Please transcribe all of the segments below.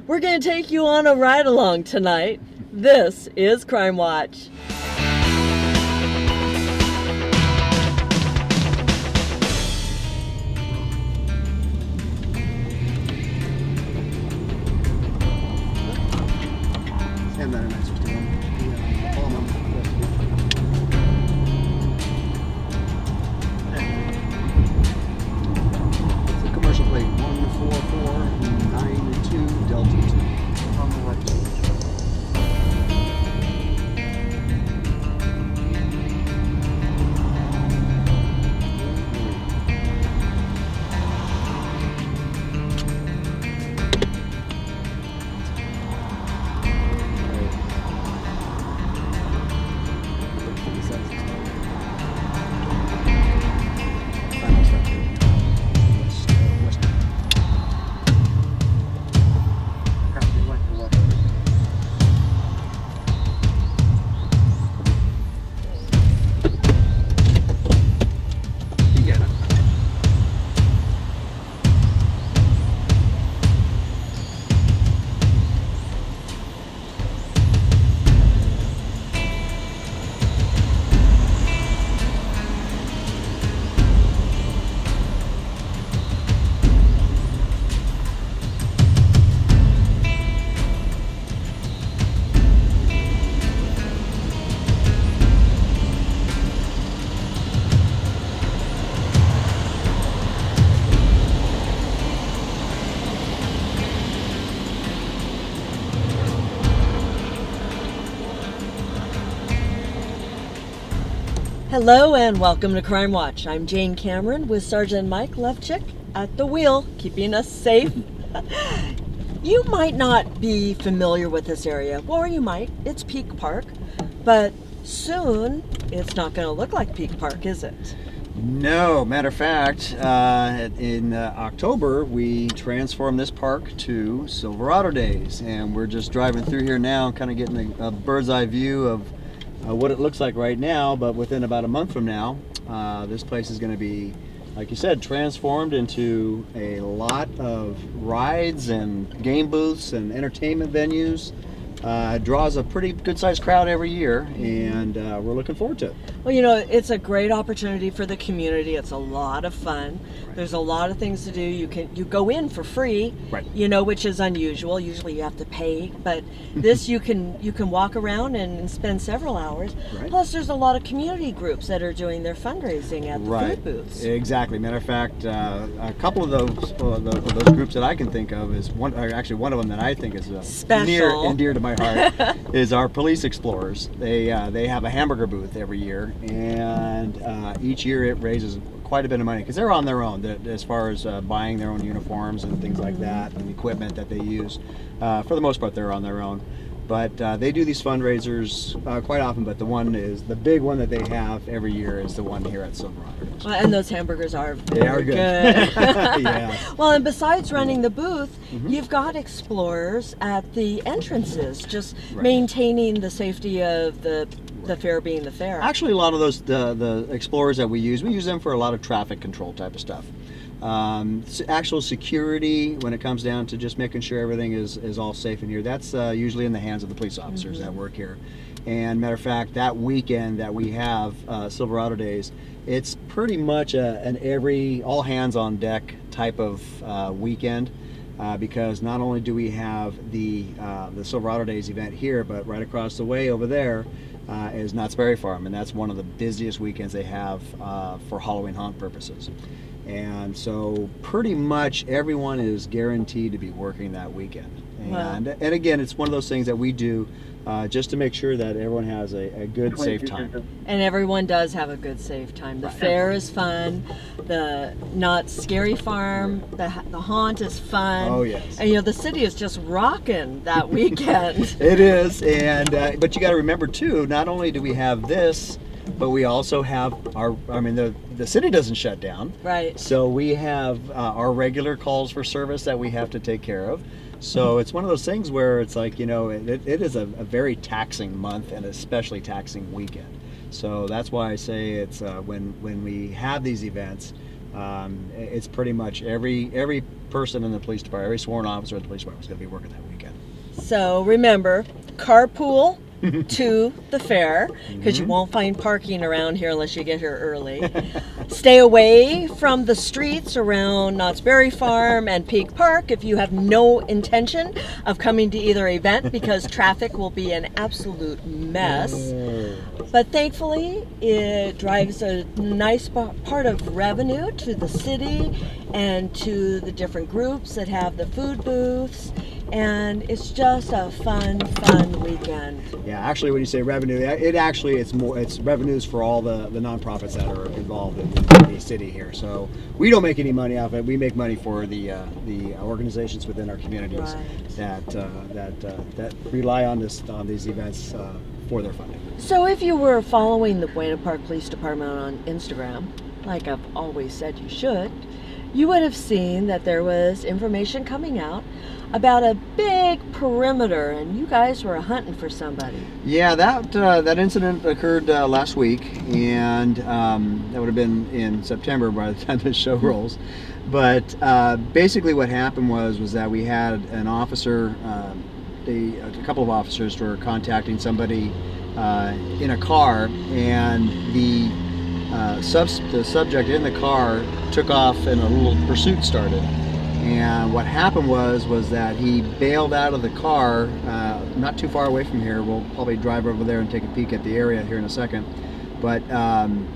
We're going to take you on a ride along tonight. This is Crime Watch. Hello and welcome to Crime Watch. I'm Jane Cameron with Sergeant Mike Levchick at the wheel, keeping us safe. You might not be familiar with this area, or you might. It's Peak Park, but soon it's not going to look like Peak Park, is it? No, matter of fact, in October we transformed this park to Silverado Days, and we're just driving through here now, kind of getting a bird's eye view of what it looks like right now. But within about a month from now, this place is going to be, like you said, transformed into a lot of rides and game booths and entertainment venues. It draws a pretty good-sized crowd every year, and we're looking forward to it. Well, you know, it's a great opportunity for the community. It's a lot of fun. Right. There's a lot of things to do. You go in for free, right, you know, which is unusual. Usually you have to pay, but this you can walk around and spend several hours. Right. Plus, there's a lot of community groups that are doing their fundraising at the right, food booths. Exactly. Matter of fact, a couple of those groups that I can think of is one of them that I think is special, near and dear to my heart is our police explorers. They have a hamburger booth every year, and each year it raises quite a bit of money because they're on their own as far as buying their own uniforms and things like that, and equipment that they use. For the most part, they're on their own. But they do these fundraisers quite often, but the big one that they have every year is the one here at Silverado. Well, and those hamburgers are They are good. Yeah. Well, and besides running the booth, you've got explorers at the entrances, just maintaining the safety of the fair being the fair. Actually, a lot of those the explorers that we use them for a lot of traffic control type of stuff. Actual security, when it comes down to just making sure everything is all safe in here, that's usually in the hands of the police officers that work here. And matter of fact, that weekend that we have Silverado Days, it's pretty much an all hands on deck type of weekend, because not only do we have the Silverado Days event here, but right across the way over there is Knott's Berry Farm, and that's one of the busiest weekends they have for Halloween haunt purposes. And so pretty much everyone is guaranteed to be working that weekend. And again, it's one of those things that we do just to make sure that everyone has a good, safe time. And everyone does have a good, safe time. The fair is fun. The Knott's Scary Farm, the haunt is fun. Oh, yes. And, you know, the city is just rocking that weekend. It is. And but you got to remember, too, not only do we have this, but we also have the city doesn't shut down. Right. So we have our regular calls for service that we have to take care of. So it's one of those things where it's like, you know, it is a very taxing month and especially taxing weekend. So that's why I say it's when we have these events, It's pretty much every person in the police department, every sworn officer in the police department is going to be working that weekend. So remember, carpool to the fair, because you won't find parking around here unless you get here early. Stay away from the streets around Knott's Berry Farm and Peak Park if you have no intention of coming to either event, because traffic will be an absolute mess. But thankfully, it drives a nice part of revenue to the city and to the different groups that have the food booths. And it's just a fun weekend. Yeah, actually, when you say revenue, it's revenues for all the nonprofits that are involved in the city here. So we don't make any money off it. We make money for the organizations within our communities that rely on these events for their funding. So if you were following the Buena Park Police Department on Instagram, like I've always said you should, you would have seen that there was information coming out about a big perimeter, and you guys were hunting for somebody. Yeah, that incident occurred last week, and that would have been in September by the time this show rolls. But basically what happened was that we had an officer, a couple of officers were contacting somebody in a car, and the subject in the car took off and a little pursuit started. And what happened was that he bailed out of the car not too far away from here. We'll probably drive over there and take a peek at the area here in a second. But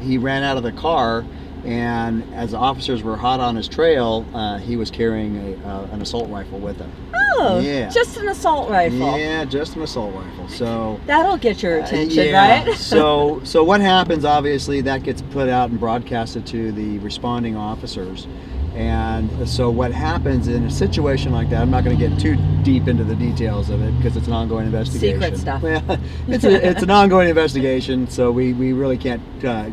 he ran out of the car, and as the officers were hot on his trail, he was carrying an assault rifle with him. Oh, yeah. Just an assault rifle. Yeah, just an assault rifle. So that'll get your attention, yeah. right? so what happens, obviously, that gets put out and broadcasted to the responding officers. And so what happens in a situation like that, I'm not going to get too deep into the details of it because it's an ongoing investigation. Secret stuff. Well, it's an ongoing investigation, so we really can't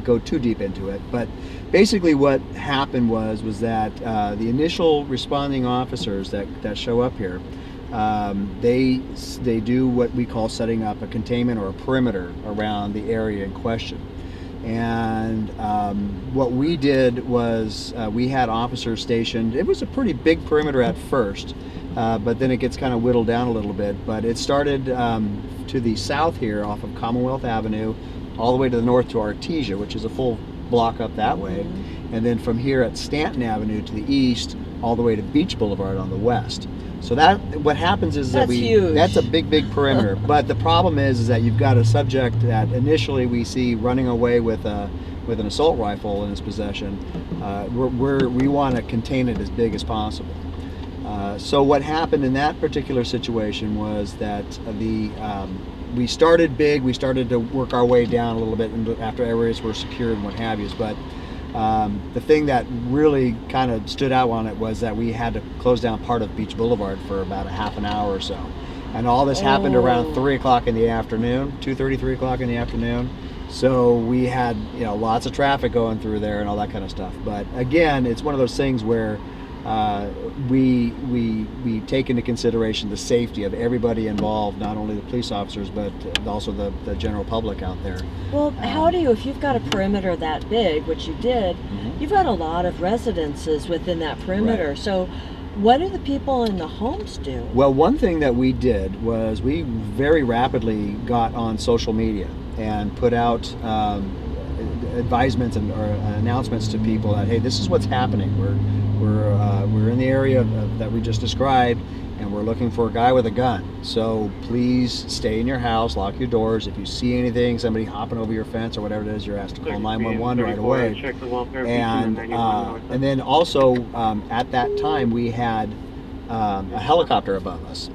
go too deep into it. But basically what happened was that the initial responding officers that show up here, they do what we call setting up a containment or a perimeter around the area in question. And what we did was we had officers stationed. It was a pretty big perimeter at first, but then it gets kind of whittled down a little bit. But it started to the south here off of Commonwealth Avenue, all the way to the north to Artesia, which is a full block up that way. And then from here at Stanton Avenue to the east, all the way to Beach Boulevard on the west. So what happens is that's a big perimeter. But the problem is that you've got a subject that initially we see running away with an assault rifle in his possession. We want to contain it as big as possible. So what happened in that particular situation was that we started big. We started to work our way down a little bit after areas were secured and what have you. But the thing that really kind of stood out on it was that we had to close down part of Beach Boulevard for about a half an hour or so. And all this happened around 3 o'clock in the afternoon, 2:30, 3 o'clock in the afternoon. So we had lots of traffic going through there and all that kind of stuff. But again, it's one of those things where we take into consideration the safety of everybody involved, not only the police officers, but also the general public out there. Well, how do you, if you've got a perimeter that big, which you did, you've got a lot of residences within that perimeter. Right. So what do the people in the homes do? Well, one thing that we did was we very rapidly got on social media and put out advisements or announcements to people that, hey, this is what's happening. We're in the area that we just described, and we're looking for a guy with a gun. So please stay in your house, lock your doors. If you see anything, somebody hopping over your fence or whatever it is, you're asked to call 911 right away. And then also at that time we had a helicopter above us.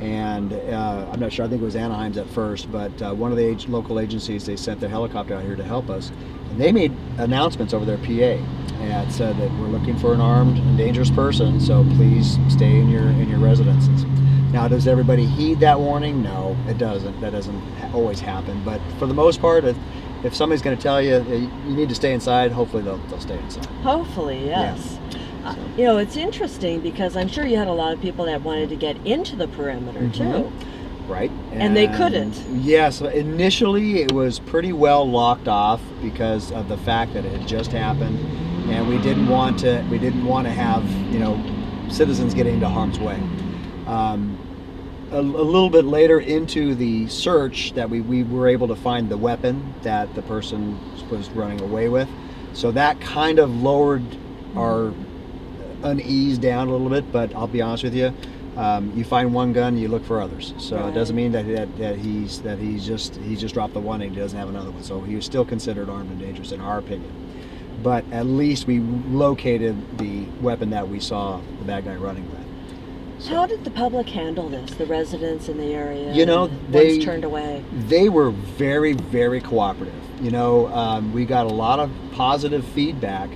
And I'm not sure, I think it was Anaheim's at first, but one of the local agencies, they sent their helicopter out here to help us. And they made announcements over their PA and said that we're looking for an armed and dangerous person, so please stay in your residences. Now, does everybody heed that warning? No, it doesn't. That doesn't always happen. But for the most part, if somebody's going to tell you you need to stay inside, hopefully they'll stay inside. Hopefully, yes. Yeah. It's interesting because I'm sure you had a lot of people that wanted to get into the perimeter too. Right. And they couldn't. Yes, initially it was pretty well locked off because of the fact that it had just happened. and we didn't want to have, you know, citizens getting into harm's way. A little bit later into the search, that we were able to find the weapon that the person was running away with. So that kind of lowered our unease down a little bit. But I'll be honest with you, you find one gun, you look for others. So right. It doesn't mean that he's just dropped the one and he doesn't have another one. So he was still considered armed and dangerous in our opinion. But at least we located the weapon that we saw the bad guy running with. So, how did the public handle this? The residents in the area, you know, ones turned away. They were very, very cooperative. You know, we got a lot of positive feedback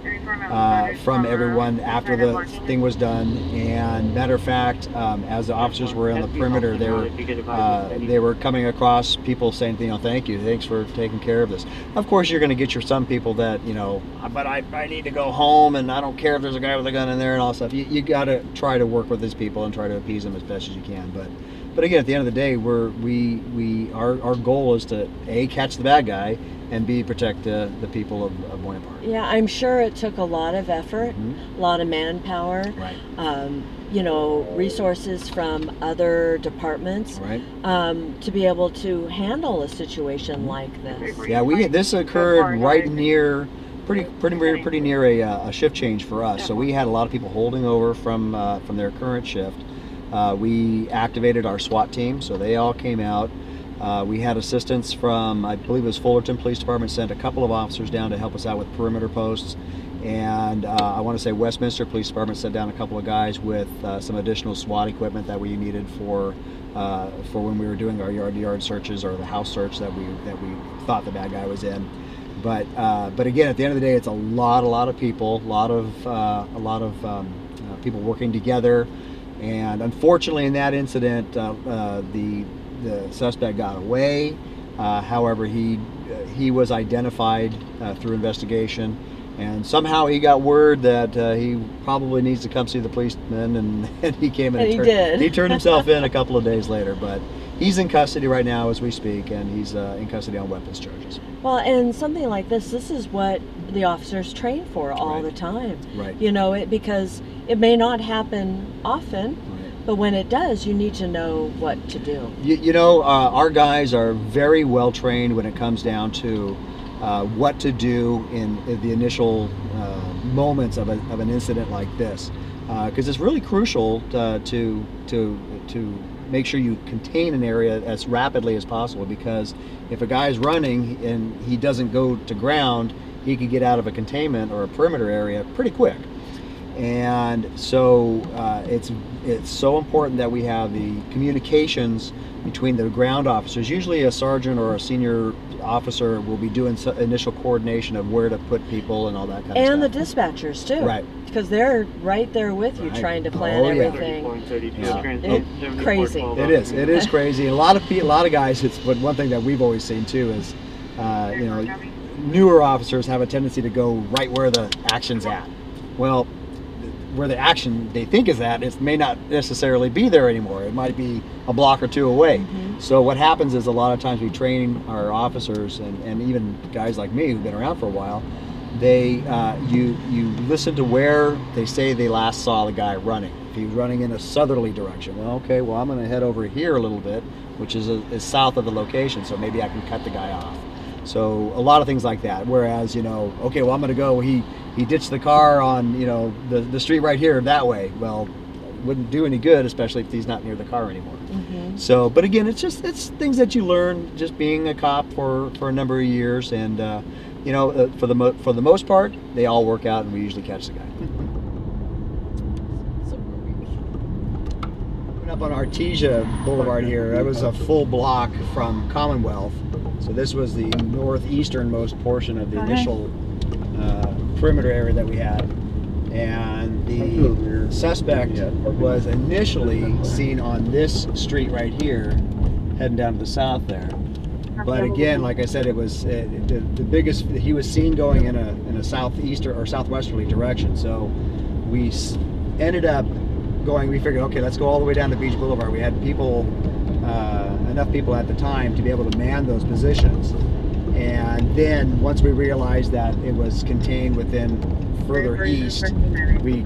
from everyone after the thing was done. And matter of fact, as the officers were on the perimeter, they were coming across people saying, you know, thanks for taking care of this. Of course, you're going to get some people that, you know, but I need to go home, and I don't care if there's a guy with a gun in there and all stuff. You got to try to work with these people and try to appease them as best as you can. But again, at the end of the day, our goal is to A, catch the bad guy, and B, protect the people of Buena Park. Yeah, I'm sure it took a lot of effort, a lot of manpower, right. You know, resources from other departments, right. To be able to handle a situation like this. Yeah, this occurred right near, pretty near a shift change for us. So we had a lot of people holding over from their current shift. We activated our SWAT team, so they all came out. We had assistance from, I believe it was Fullerton Police Department, sent a couple of officers down to help us out with perimeter posts. And I want to say Westminster Police Department sent down a couple of guys with some additional SWAT equipment that we needed for when we were doing our yard searches or the house search that we thought the bad guy was in. But again, at the end of the day, it's a lot of people, a lot of people working together. And unfortunately, in that incident, the suspect got away. However, he was identified through investigation, and somehow he got word that he probably needs to come see the policeman, and he came in. And he turned himself in a couple of days later, but he's in custody right now as we speak, and he's in custody on weapons charges. Well, and something like this is what the officers train for all the time. Right. You know, because it may not happen often. But when it does, you need to know what to do. You know, our guys are very well trained when it comes down to what to do in the initial moments of an incident like this, because it's really crucial to make sure you contain an area as rapidly as possible. Because if a guy's running and he doesn't go to ground, he could get out of a containment or a perimeter area pretty quick. And so it's so important that we have the communications between the ground officers. Usually a sergeant or a senior officer will be doing initial coordination of where to put people and all that kind of stuff. And the dispatchers too. Right. Because they're right there with you trying to plan everything. It's crazy. It is crazy. A lot of guys, but one thing that we've always seen too is, you know, newer officers have a tendency to go right where the action's at. Well, where the action they think is at, it may not necessarily be there anymore. It might be a block or two away. So what happens is a lot of times we train our officers and even guys like me who've been around for a while, you listen to where they say they last saw the guy running. If he was running in a southerly direction, well, okay, well, I'm going to head over here a little bit, which is south of the location, so maybe I can cut the guy off. So a lot of things like that. Whereas, you know, okay, well, I'm going to go. He ditched the car on, you know, the street right here that way. Well, wouldn't do any good, especially if he's not near the car anymore. So, but again, it's things that you learn just being a cop for a number of years, and you know, for the most part, they all work out, and we usually catch the guy. Up on Artesia Boulevard here, that was a full block from Commonwealth. So this was the northeasternmost portion of the initial perimeter area that we had. And the suspect was initially seen on this street right here, heading down to the south there. But again, like I said, it was the biggest. He was seen going in a southeastern or southwesterly direction. So we ended up going. We figured, okay, let's go all the way down to Beach Boulevard. We had people, enough people at the time to be able to man those positions. And then once we realized that it was contained within further east, we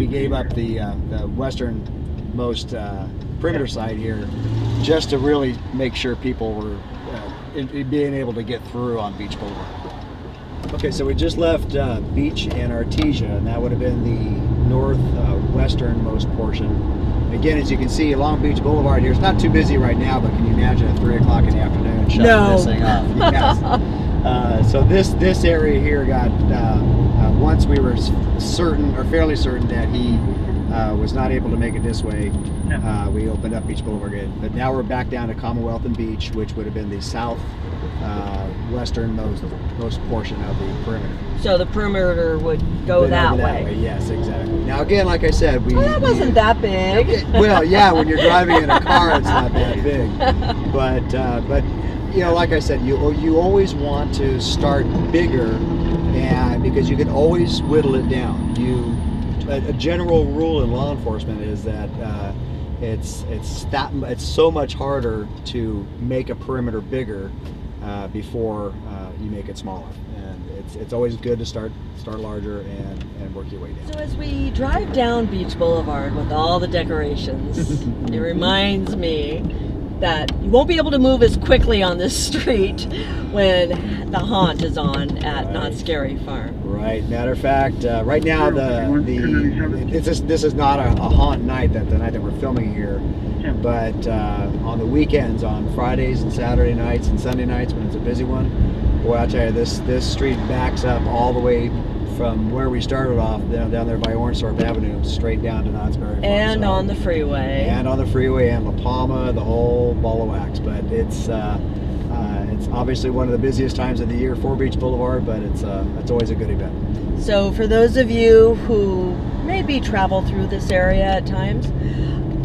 gave up the westernmost perimeter side here, just to really make sure people were being able to get through on Beach Boulevard. Okay, so we just left Beach and Artesia, and that would have been the northwesternmost portion. Again, as you can see, along Beach Boulevard here, it's not too busy right now, but can you imagine at 3 o'clock in the afternoon shutting this thing off? Yes. So this area here got, once we were certain, or fairly certain, that he was not able to make it this way, we opened up Beach Boulevard again. But now we're back down to Commonwealth and Beach, which would have been the westernmost portion of the perimeter. So the perimeter would go that way. Yes, exactly. Now again, like I said, well, that wasn't that big. Well, yeah, when you're driving in a car, it's not that big. But you know, like I said, you always want to start bigger, and because you can always whittle it down. A general rule in law enforcement is that it's so much harder to make a perimeter bigger before you make it smaller, and it's always good to start larger and work your way down. So as we drive down Beach Boulevard with all the decorations, it reminds me that you won't be able to move as quickly on this street when the haunt is on at Not Scary Farm. Right. Matter of fact, right now this is not a haunt night, the night that we're filming here, but on the weekends, on Fridays and Saturday nights and Sunday nights when it's a busy one, boy, I'll tell you, this street backs up all the way from where we started off down there by Ornsthorpe Avenue, straight down to Knott's Berry Farm. And on the freeway. And on the freeway, and La Palma, the whole ball of wax. But it's obviously one of the busiest times of the year for Beach Boulevard, but it's always a good event. So for those of you who maybe travel through this area at times,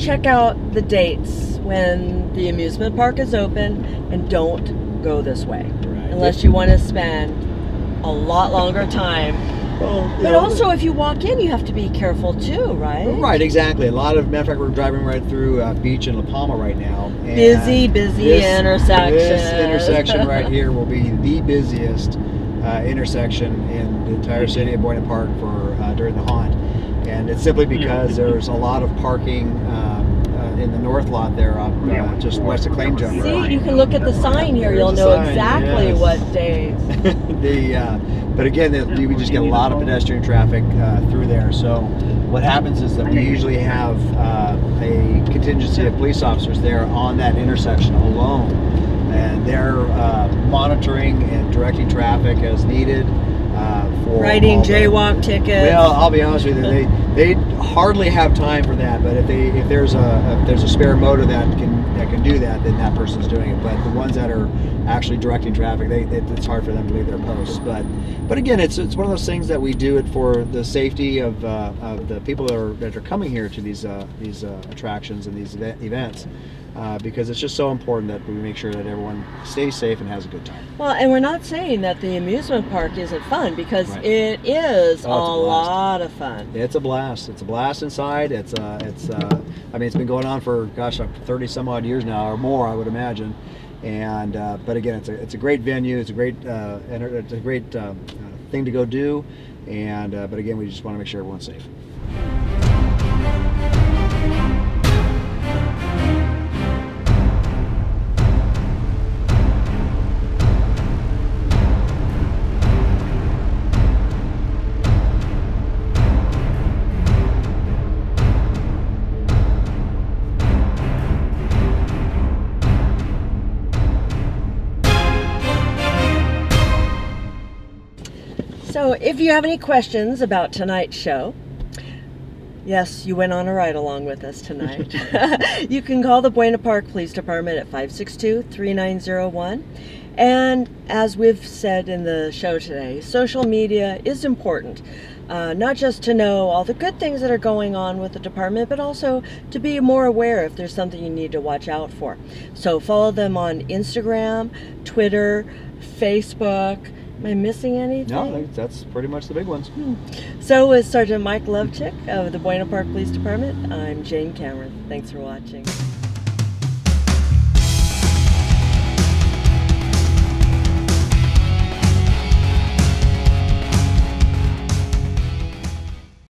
check out the dates when the amusement park is open, and don't go this way. Right. Unless you want to spend a lot longer time. Well, but also, if you walk in, you have to be careful too, right? Right, exactly. Matter of fact, we're driving right through Beach and La Palma right now. And busy intersection. This intersection right here will be the busiest intersection in the entire city of Buena Park for during the haunt, and it's simply because there's a lot of parking in the north lot there, just west of Claim Jumper. See, you can look at the sign here. You'll know exactly what days. But again, we just get a lot of pedestrian traffic through there. So what happens is that we usually have a contingency of police officers there on that intersection alone, and they're monitoring and directing traffic as needed. Writing jaywalk tickets. Well, I'll be honest with you, they hardly have time for that. But if there's a spare motor that can do that, then that person's doing it. But the ones that are actually directing traffic, it's hard for them to leave their posts. But again, it's one of those things that we do it for the safety of the people that are coming here to these attractions and these events. Because it's just so important that we make sure that everyone stays safe and has a good time. Well, and we're not saying that the amusement park isn't fun, because it is a lot of fun. It's a blast. It's a blast inside. I mean, it's been going on for, gosh, 30 some odd years now, or more, I would imagine. And but again, it's a great venue. It's a great thing to go do. And but again, we just want to make sure everyone's safe. So if you have any questions about tonight's show, yes, you went on a ride along with us tonight, you can call the Buena Park Police Department at 562-3901. And as we've said in the show today, social media is important. Not just to know all the good things that are going on with the department, but also to be more aware if there's something you need to watch out for. So follow them on Instagram, Twitter, Facebook. Am I missing anything? No, that's pretty much the big ones. So with Sergeant Mike Lovchick of the Buena Park Police Department, I'm Jane Cameron. Thanks for watching.